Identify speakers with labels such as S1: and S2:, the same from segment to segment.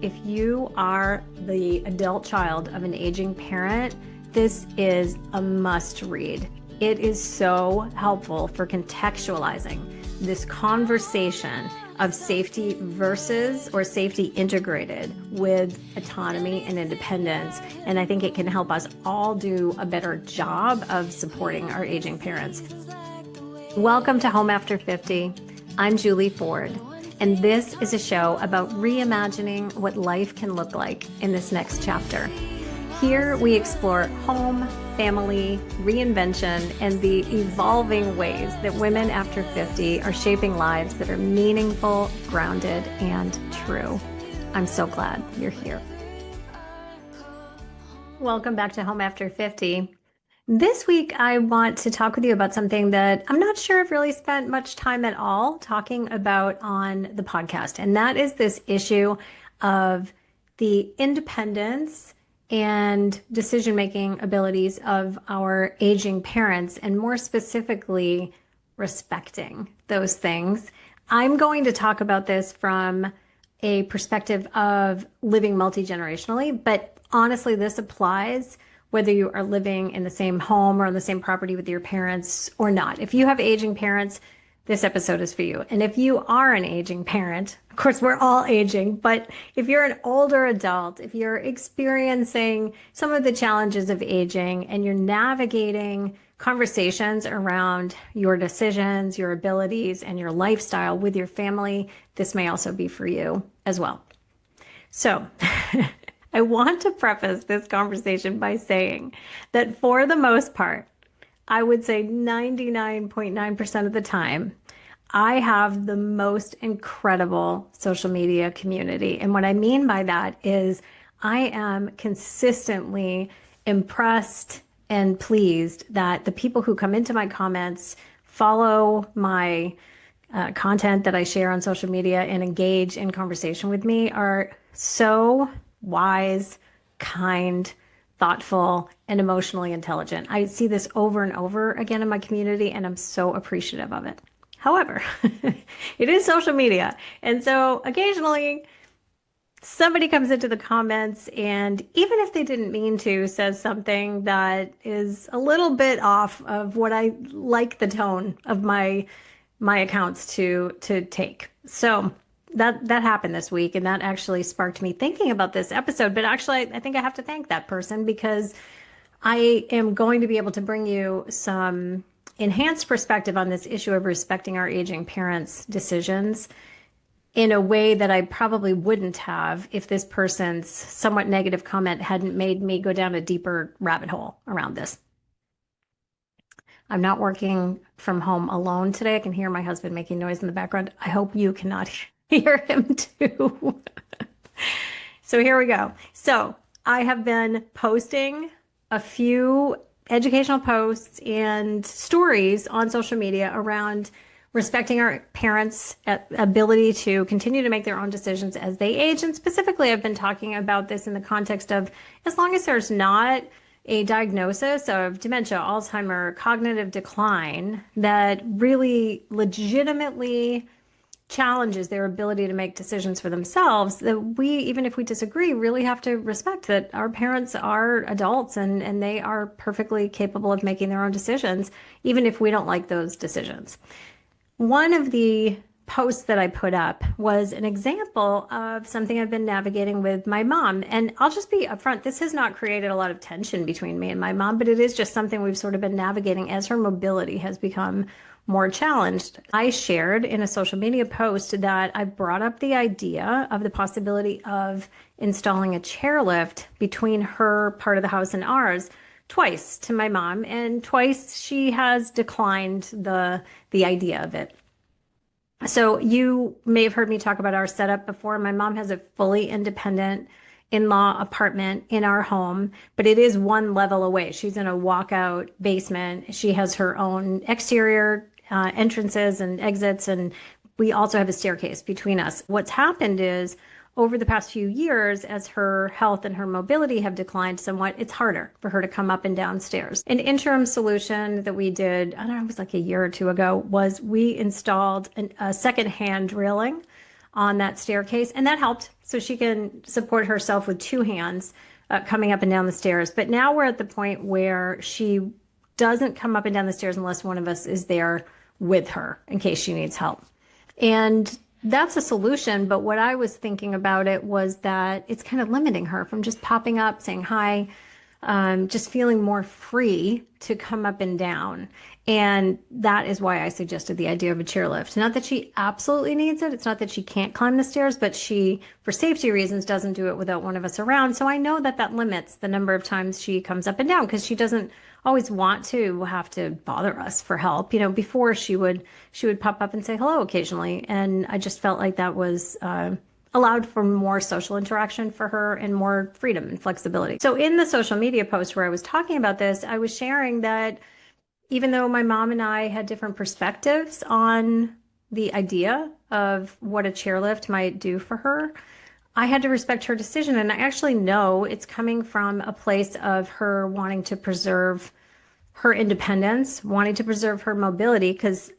S1: If you are the adult child of an aging parent, this is a must read. It is so helpful for contextualizing this conversation of safety versus or safety integrated with autonomy and independence. And I think it can help us all do a better job of supporting our aging parents. Welcome to Home After 50. I'm Julie Ford, and this is a show about reimagining what life can look like in this next chapter. Here we explore home, family, reinvention, and the evolving ways that women after 50 are shaping lives that are meaningful, grounded, and true. I'm so glad you're here. Welcome back to Home After 50. This week, I want to talk with you about something that I'm not sure I've really spent much time at all talking about on the podcast, and that is this issue of the independence and decision-making abilities of our aging parents, and more specifically, respecting those things. I'm going to talk about this from a perspective of living multi-generationally, but honestly, this applies whether you are living in the same home or on the same property with your parents or not. If you have aging parents, this episode is for you. And if you are an aging parent, of course, we're all aging, but if you're an older adult, if you're experiencing some of the challenges of aging and you're navigating conversations around your decisions, your abilities, and your lifestyle with your family, this may also be for you as well. So, I want to preface this conversation by saying that for the most part, I would say 99.9% of the time, I have the most incredible social media community. And what I mean by that is I am consistently impressed and pleased that the people who come into my comments, follow my content that I share on social media, and engage in conversation with me are so wise, kind, thoughtful, and emotionally intelligent. I see this over and over again in my community, and I'm so appreciative of it. However, it is social media. And so occasionally somebody comes into the comments and even if they didn't mean to, says something that is a little bit off of what I like the tone of my accounts to take. So that happened this week, and that actually sparked me thinking about this episode. But actually, I think I have to thank that person because I am going to be able to bring you some enhanced perspective on this issue of respecting our aging parents' decisions in a way that I probably wouldn't have if this person's somewhat negative comment hadn't made me go down a deeper rabbit hole around this. I'm not working from home alone today. I can hear my husband making noise in the background. I hope you cannot hear him too. So here we go. So I have been posting a few educational posts and stories on social media around respecting our parents' ability to continue to make their own decisions as they age. And specifically, I've been talking about this in the context of as long as there's not a diagnosis of dementia, Alzheimer, cognitive decline that really legitimately challenges their ability to make decisions for themselves, that we, even if we disagree, really have to respect that our parents are adults and they are perfectly capable of making their own decisions, even if we don't like those decisions. One of the posts that I put up was an example of something I've been navigating with my mom. And I'll just be upfront, this has not created a lot of tension between me and my mom, but it is just something we've sort of been navigating as her mobility has become more challenged. I shared in a social media post that I brought up the idea of the possibility of installing a chairlift between her part of the house and ours twice to my mom, and twice she has declined the idea of it. So you may have heard me talk about our setup before. My mom has a fully independent in-law apartment in our home, but it is one level away. She's in a walkout basement. She has her own exterior entrances and exits, and we also have a staircase between us. What's happened is over the past few years, as her health and her mobility have declined somewhat, it's harder for her to come up and down stairs. An interim solution that we did, I don't know, it was like a year or two ago, was we installed a second hand railing on that staircase, and that helped. So she can support herself with two hands coming up and down the stairs. But now we're at the point where she doesn't come up and down the stairs unless one of us is there with her in case she needs help. And that's a solution. But what I was thinking about it was that it's kind of limiting her from just popping up, saying hi, just feeling more free to come up and down. And that is why I suggested the idea of a chairlift. Not that she absolutely needs it. It's not that she can't climb the stairs, but she, for safety reasons, doesn't do it without one of us around. So I know that that limits the number of times she comes up and down because she doesn't always want to have to bother us for help. You know, before she would pop up and say hello occasionally. And I just felt like that was, allowed for more social interaction for her and more freedom and flexibility. So in the social media post where I was talking about this, I was sharing that even though my mom and I had different perspectives on the idea of what a chairlift might do for her, I had to respect her decision. And I actually know it's coming from a place of her wanting to preserve her independence, wanting to preserve her mobility, because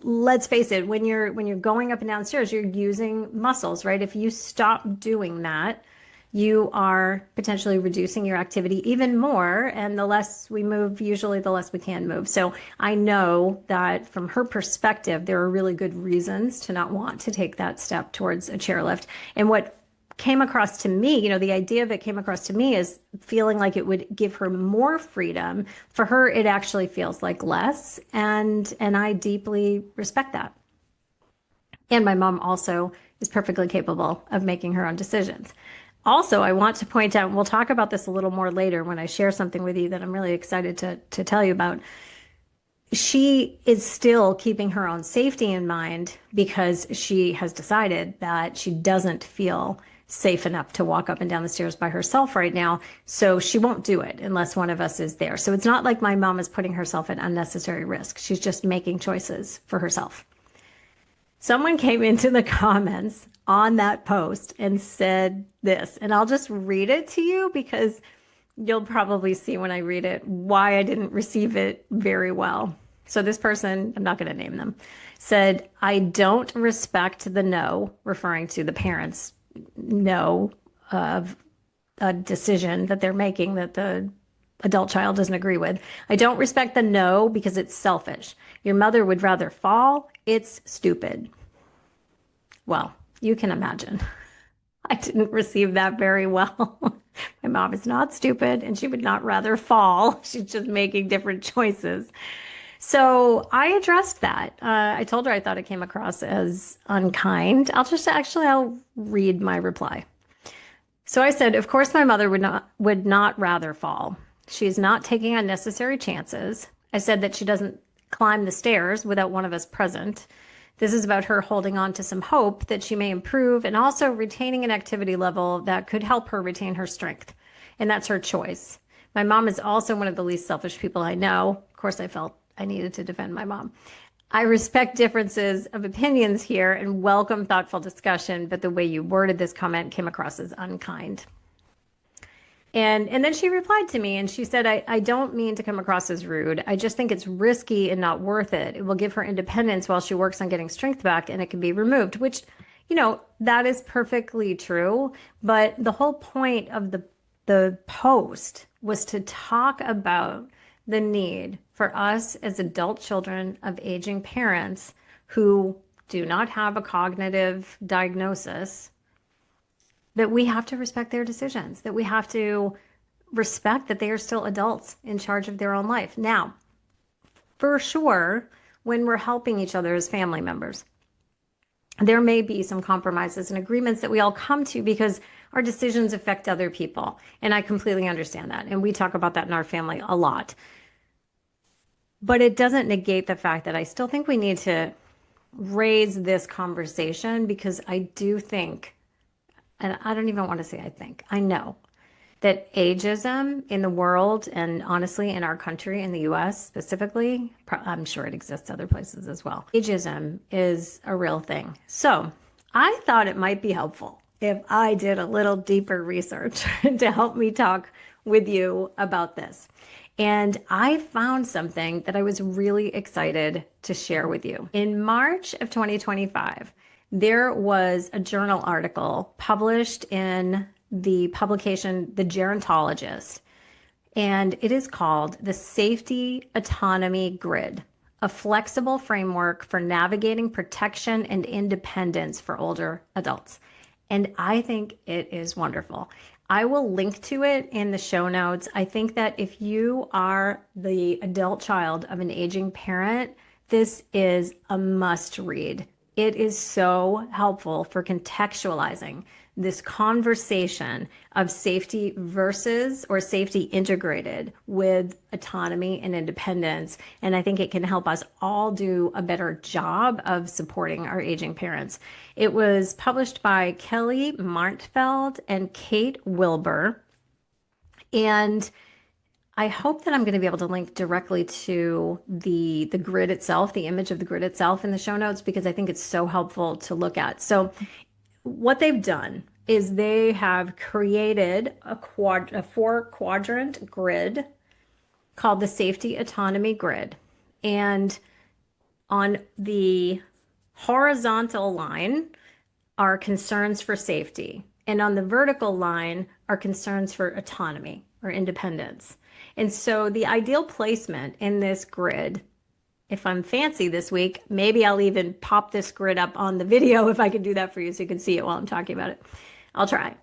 S1: let's face it, when you're going up and down stairs, you're using muscles, right? If you stop doing that, you are potentially reducing your activity even more. And the less we move, usually the less we can move. So I know that from her perspective, there are really good reasons to not want to take that step towards a chairlift. And what came across to me, you know, the idea of it came across to me is feeling like it would give her more freedom. For her, it actually feels like less. And I deeply respect that. And my mom also is perfectly capable of making her own decisions. Also, I want to point out, and we'll talk about this a little more later when I share something with you that I'm really excited to tell you about. She is still keeping her own safety in mind because she has decided that she doesn't feel safe enough to walk up and down the stairs by herself right now. So she won't do it unless one of us is there. So it's not like my mom is putting herself at unnecessary risk. She's just making choices for herself. Someone came into the comments on that post and said this, and I'll just read it to you because you'll probably see when I read it why I didn't receive it very well. So this person, I'm not going to name them, said, "I don't respect the no," referring to the parents' no of a decision that they're making that the adult child doesn't agree with. "I don't respect the no because it's selfish. Your mother would rather fall. It's stupid." Well, you can imagine. I didn't receive that very well. My mom is not stupid and she would not rather fall. She's just making different choices. So I addressed that. I told her I thought it came across as unkind. I'll read my reply. So I said, "Of course my mother would not rather fall. She is not taking unnecessary chances." I said that she doesn't climb the stairs without one of us present. This is about her holding on to some hope that she may improve and also retaining an activity level that could help her retain her strength. And that's her choice. My mom is also one of the least selfish people I know. Of course, I felt I needed to defend my mom. I respect differences of opinions here and welcome thoughtful discussion, but the way you worded this comment came across as unkind. And then she replied to me and she said, I don't mean to come across as rude. I just think it's risky and not worth it. It will give her independence while she works on getting strength back and it can be removed," which, you know, that is perfectly true. But the whole point of the post was to talk about the need for us as adult children of aging parents who do not have a cognitive diagnosis, that we have to respect their decisions, that we have to respect that they are still adults in charge of their own life. Now, for sure, when we're helping each other as family members, there may be some compromises and agreements that we all come to because our decisions affect other people. And I completely understand that. And we talk about that in our family a lot. But it doesn't negate the fact that I still think we need to raise this conversation because I do think, and I don't even want to say I think, I know that ageism in the world and honestly in our country, in the US specifically, I'm sure it exists other places as well. Ageism is a real thing. So I thought it might be helpful if I did a little deeper research to help me talk with you about this. And I found something that I was really excited to share with you. In March of 2025, there was a journal article published in the publication, The Gerontologist, and it is called the Safety-Autonomy Grid, a flexible framework for navigating protection and independence for older adults. And I think it is wonderful. I will link to it in the show notes. I think that if you are the adult child of an aging parent, this is a must read. It is so helpful for contextualizing this conversation of safety versus or safety integrated with autonomy and independence. And I think it can help us all do a better job of supporting our aging parents. It was published by Kelly Marnfeldt and Kate Wilber. And I hope that I'm going to be able to link directly to the grid itself, the image of the grid itself in the show notes, because I think it's so helpful to look at. So what they've done is they have created a 4-quadrant grid called the Safety-Autonomy Grid. And on the horizontal line are concerns for safety. And on the vertical line are concerns for autonomy or independence. And so the ideal placement in this grid, if I'm fancy this week, maybe I'll even pop this grid up on the video if I can do that for you so you can see it while I'm talking about it. I'll try.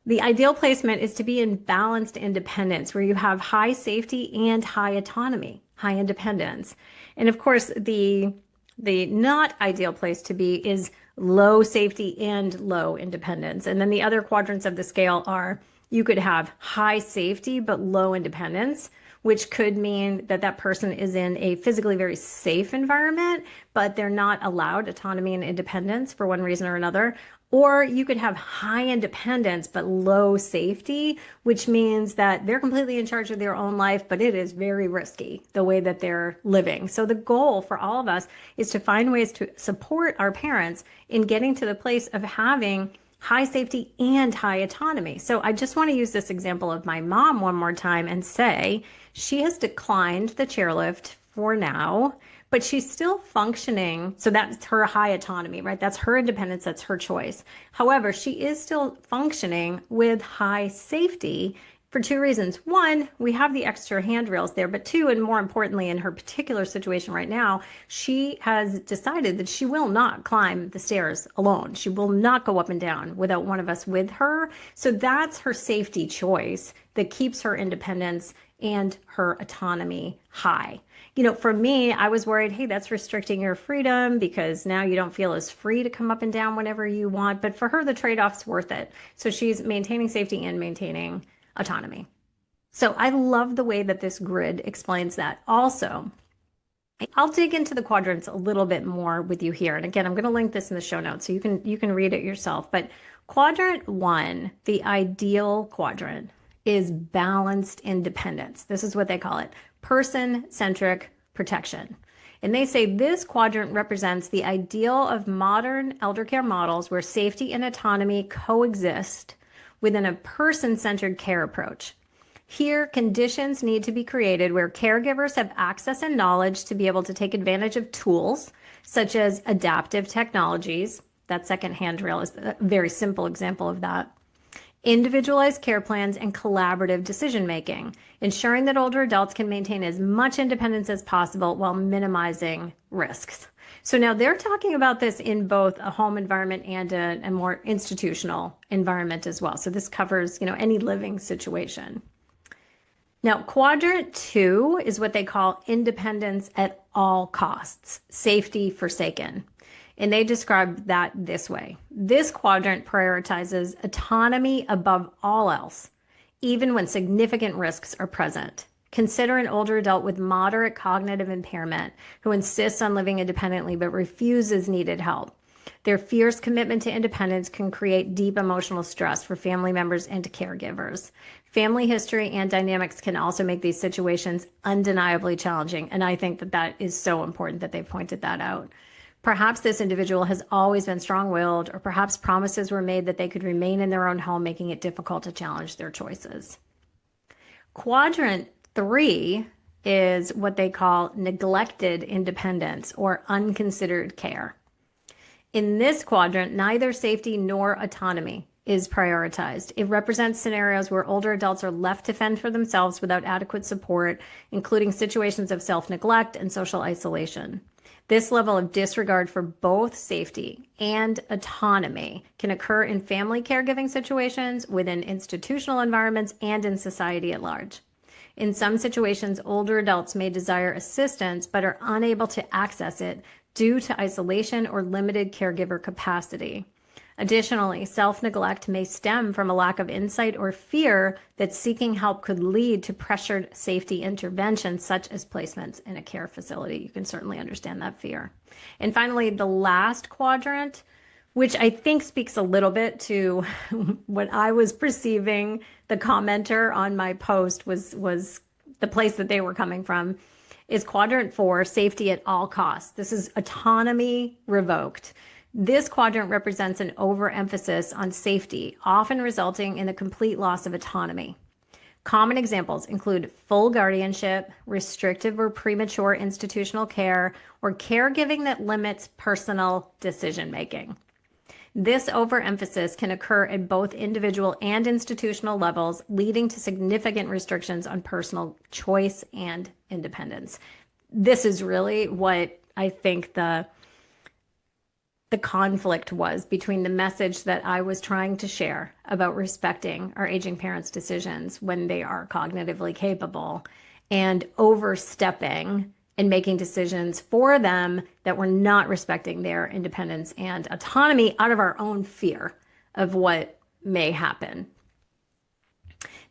S1: The ideal placement is to be in balanced independence where you have high safety and high autonomy, high independence. And of course, the not ideal place to be is low safety and low independence. And then the other quadrants of the scale are you could have high safety but low independence, which could mean that that person is in a physically very safe environment, but they're not allowed autonomy and independence for one reason or another. Or you could have high independence but low safety, which means that they're completely in charge of their own life, but it is very risky the way that they're living. So the goal for all of us is to find ways to support our parents in getting to the place of having high safety and high autonomy. So I just want to use this example of my mom one more time and say she has declined the chairlift for now, but she's still functioning. So that's her high autonomy, right? That's her independence. That's her choice. However, she is still functioning with high safety for two reasons. One, we have the extra handrails there, but two, and more importantly, in her particular situation right now, she has decided that she will not climb the stairs alone. She will not go up and down without one of us with her. So that's her safety choice that keeps her independence and her autonomy high. You know, for me, I was worried, hey, that's restricting your freedom because now you don't feel as free to come up and down whenever you want. But for her, the trade-off's worth it. So she's maintaining safety and maintaining autonomy. So I love the way that this grid explains that. Also, I'll dig into the quadrants a little bit more with you here. And again, I'm going to link this in the show notes so you can read it yourself. But quadrant 1, the ideal quadrant, is balanced independence. This is what they call it, person-centric protection. And they say this quadrant represents the ideal of modern elder care models where safety and autonomy coexist within a person-centered care approach. Here, conditions need to be created where caregivers have access and knowledge to be able to take advantage of tools such as adaptive technologies. That second handrail is a very simple example of that. Individualized care plans and collaborative decision-making, ensuring that older adults can maintain as much independence as possible while minimizing risks. So now they're talking about this in both a home environment and a more institutional environment as well. So this covers, any living situation. Now, quadrant 2 is what they call independence at all costs, safety forsaken. And they describe that this way. This quadrant prioritizes autonomy above all else, even when significant risks are present. Consider an older adult with moderate cognitive impairment who insists on living independently but refuses needed help. Their fierce commitment to independence can create deep emotional stress for family members and caregivers. Family history and dynamics can also make these situations undeniably challenging, and I think that is so important that they've pointed that out. Perhaps this individual has always been strong-willed, or perhaps promises were made that they could remain in their own home, making it difficult to challenge their choices. Quadrant 3 is what they call neglected independence or unconsidered care. In this quadrant, neither safety nor autonomy is prioritized. It represents scenarios where older adults are left to fend for themselves without adequate support, including situations of self-neglect and social isolation. This level of disregard for both safety and autonomy can occur in family caregiving situations, within institutional environments, and in society at large. In some situations, older adults may desire assistance but are unable to access it due to isolation or limited caregiver capacity. Additionally, self-neglect may stem from a lack of insight or fear that seeking help could lead to pressured safety interventions, such as placements in a care facility. You can certainly understand that fear. And finally, the last quadrant, which I think speaks a little bit to what I was perceiving the commenter on my post was the place that they were coming from, is quadrant 4, safety at all costs. This is autonomy revoked. This quadrant represents an overemphasis on safety, often resulting in the complete loss of autonomy. Common examples include full guardianship, restrictive or premature institutional care, or caregiving that limits personal decision-making. This overemphasis can occur at both individual and institutional levels, leading to significant restrictions on personal choice and independence. This is really what I think the conflict was between the message that I was trying to share about respecting our aging parents' decisions when they are cognitively capable, and overstepping and making decisions for them that were not respecting their independence and autonomy out of our own fear of what may happen.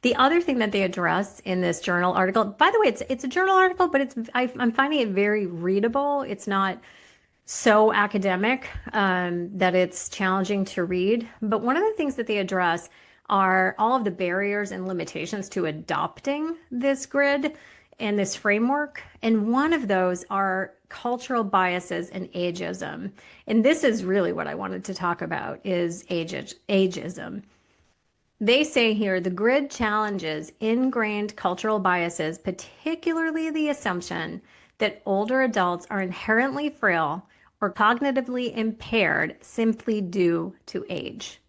S1: The other thing that they address in this journal article, by the way, it's a journal article, but I'm finding it very readable. It's not so academic that it's challenging to read. But one of the things that they address are all of the barriers and limitations to adopting this grid and this framework. And one of those are cultural biases and ageism. And this is really what I wanted to talk about, is ageism. They say here, the grid challenges ingrained cultural biases, particularly the assumption that older adults are inherently frail or cognitively impaired simply due to age.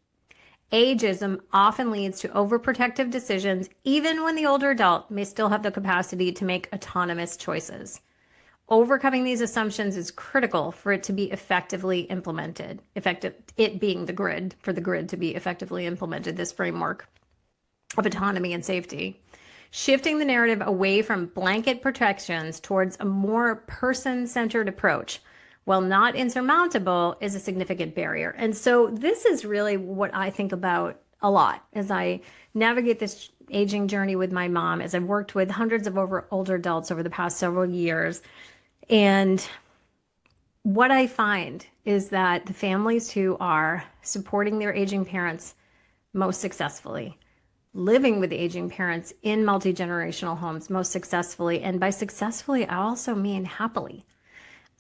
S1: Ageism often leads to overprotective decisions, even when the older adult may still have the capacity to make autonomous choices. Overcoming these assumptions is critical for it to be effectively implemented. It being the grid, for the grid to be effectively implemented, this framework of autonomy and safety. Shifting the narrative away from blanket protections towards a more person-centered approach, while not insurmountable, is a significant barrier. And so this is really what I think about a lot as I navigate this aging journey with my mom, as I've worked with hundreds of older adults over the past several years. And what I find is that the families who are supporting their aging parents most successfully, living with aging parents in multi-generational homes most successfully, and by successfully, I also mean happily,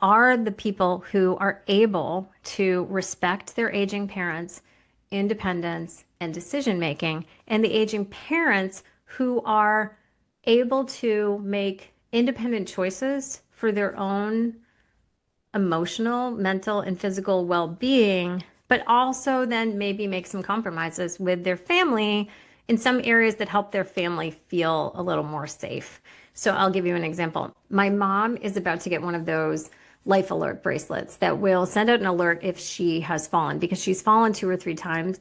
S1: are the people who are able to respect their aging parents' independence and decision-making, and the aging parents who are able to make independent choices for their own emotional, mental, and physical well-being, but also then maybe make some compromises with their family in some areas that help their family feel a little more safe. So I'll give you an example. My mom is about to get one of those life alert bracelets that will send out an alert if she has fallen, because she's fallen three times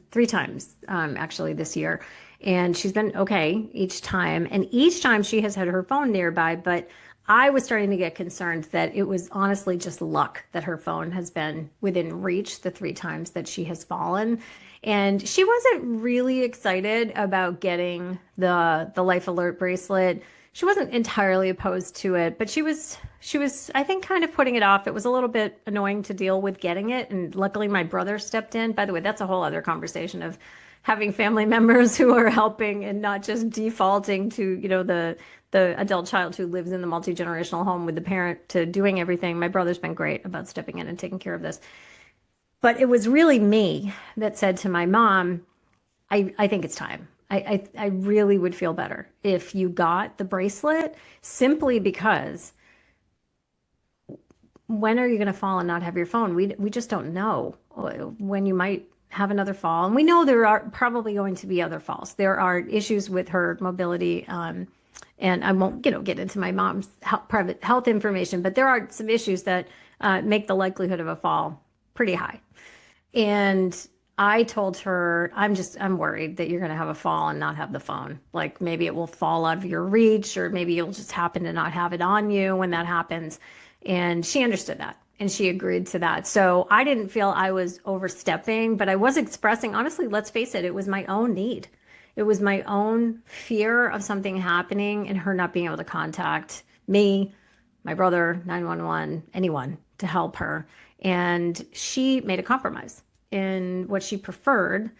S1: actually this year. And she's been okay each time. And each time she has had her phone nearby, but I was starting to get concerned that it was honestly just luck that her phone has been within reach the 3 times that she has fallen. And she wasn't really excited about getting the life alert bracelet. She wasn't entirely opposed to it, but she was, I think, kind of putting it off. It was a little bit annoying to deal with getting it. And luckily my brother stepped in. By the way, that's a whole other conversation of having family members who are helping and not just defaulting to, the adult child who lives in the multi-generational home with the parent to doing everything. My brother's been great about stepping in and taking care of this. But it was really me that said to my mom, I think it's time. I really would feel better if you got the bracelet, simply because when are you going to fall and not have your phone? We just don't know. when you might have another fall. And we know there are probably going to be other falls. There are issues with her mobility. And I won't, get into my mom's private health information, but there are some issues that make the likelihood of a fall pretty high. And I told her, I'm worried that you're going to have a fall and not have the phone. Like maybe it will fall out of your reach, or maybe you'll just happen to not have it on you when that happens. And she understood that. And she agreed to that. So I didn't feel I was overstepping, but I was expressing, honestly, let's face it, it was my own need. It was my own fear of something happening and her not being able to contact me, my brother, 911, anyone to help her. And she made a compromise in what she preferred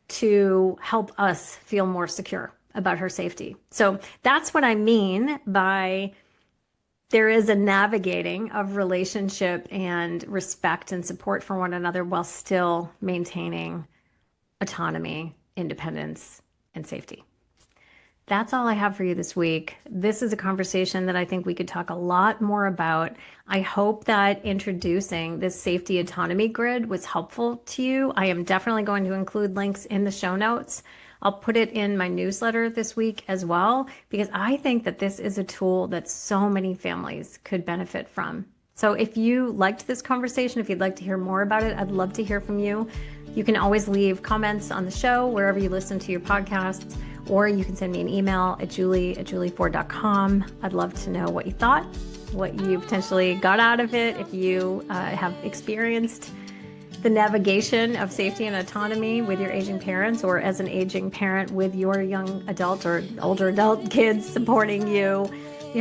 S1: to help us feel more secure about her safety. So that's what I mean by there is a navigating of relationship and respect and support for one another while still maintaining autonomy, independence, and safety. That's all I have for you this week. This is a conversation that I think we could talk a lot more about. I hope that introducing this Safety-Autonomy Grid was helpful to you. I am definitely going to include links in the show notes. I'll put it in my newsletter this week as well, because I think that this is a tool that so many families could benefit from. So if you liked this conversation, if you'd like to hear more about it, I'd love to hear from you. You can always leave comments on the show wherever you listen to your podcasts, or you can send me an email at julie@julieford.com. I'd love to know what you thought, what you potentially got out of it, if you have experienced the navigation of safety and autonomy with your aging parents, or as an aging parent with your young adult or older adult kids supporting you.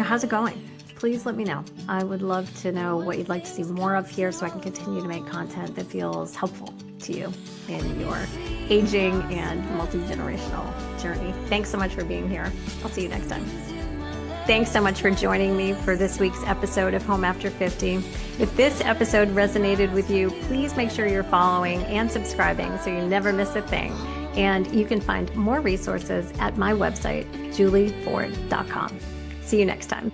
S1: How's it going? Please let me know. I would love to know what you'd like to see more of here so I can continue to make content that feels helpful to you in your aging and multi-generational journey. Thanks so much for being here. I'll see you next time. Thanks so much for joining me for this week's episode of Home After 50. If this episode resonated with you, please make sure you're following and subscribing so you never miss a thing. And you can find more resources at my website, julieford.com. See you next time.